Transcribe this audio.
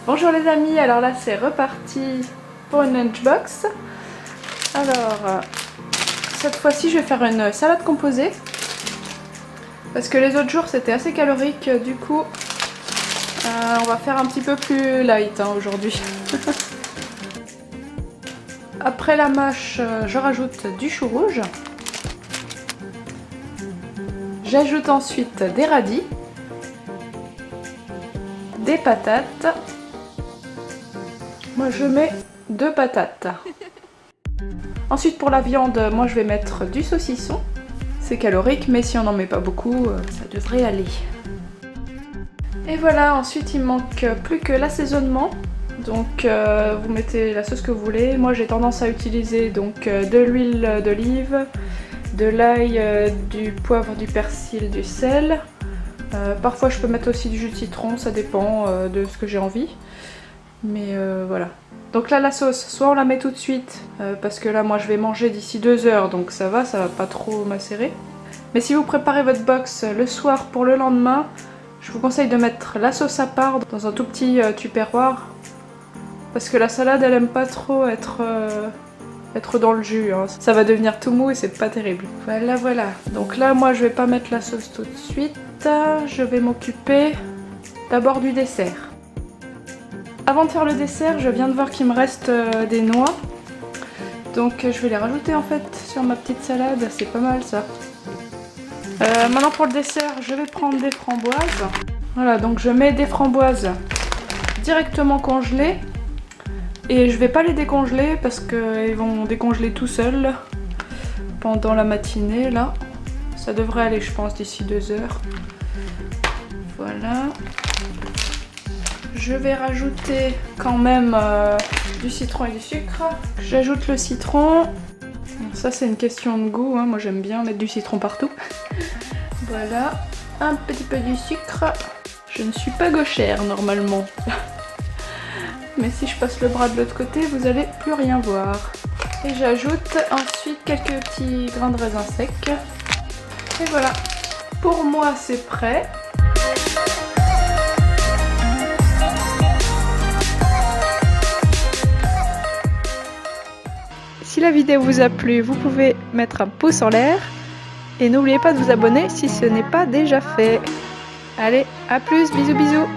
Bonjour les amis, alors là c'est reparti pour une lunchbox. Alors, cette fois-ci je vais faire une salade composée. Parce que les autres jours c'était assez calorique, du coup on va faire un petit peu plus light aujourd'hui. Après la mâche, je rajoute du chou rouge. J'ajoute ensuite des radis, des patates. Moi je mets 2 patates. Ensuite pour la viande, moi je vais mettre du saucisson. C'est calorique mais si on n'en met pas beaucoup, ça devrait aller. Et voilà, ensuite il me manque plus que l'assaisonnement. Donc vous mettez la sauce que vous voulez. Moi j'ai tendance à utiliser donc de l'huile d'olive, de l'ail, du poivre, du persil, du sel. Parfois je peux mettre aussi du jus de citron, ça dépend de ce que j'ai envie. Mais voilà. Donc là la sauce, soit on la met tout de suite, parce que là moi je vais manger d'ici 2 heures, donc ça va pas trop macérer. Mais si vous préparez votre box le soir pour le lendemain, je vous conseille de mettre la sauce à part dans un tout petit tupperware. Parce que la salade elle aime pas trop être dans le jus, hein. Ça va devenir tout mou et c'est pas terrible. Voilà. Donc là moi je vais pas mettre la sauce tout de suite, je vais m'occuper d'abord du dessert. Avant de faire le dessert, je viens de voir qu'il me reste des noix. Donc je vais les rajouter en fait sur ma petite salade, c'est pas mal ça. Maintenant pour le dessert, je vais prendre des framboises. Voilà, donc je mets des framboises directement congelées. Et je vais pas les décongeler parce qu'ils vont décongeler tout seuls pendant la matinée là. Ça devrait aller je pense d'ici 2 heures. Voilà. Je vais rajouter quand même du citron et du sucre. J'ajoute le citron. Ça c'est une question de goût, hein. Moi j'aime bien mettre du citron partout. Voilà. Un petit peu du sucre. Je ne suis pas gauchère normalement. Mais si je passe le bras de l'autre côté, vous allez plus rien voir. Et j'ajoute ensuite quelques petits grains de raisin sec. Et voilà. Pour moi c'est prêt. Si la vidéo vous a plu, vous pouvez mettre un pouce en l'air. Et n'oubliez pas de vous abonner si ce n'est pas déjà fait. Allez, à plus, bisous bisous.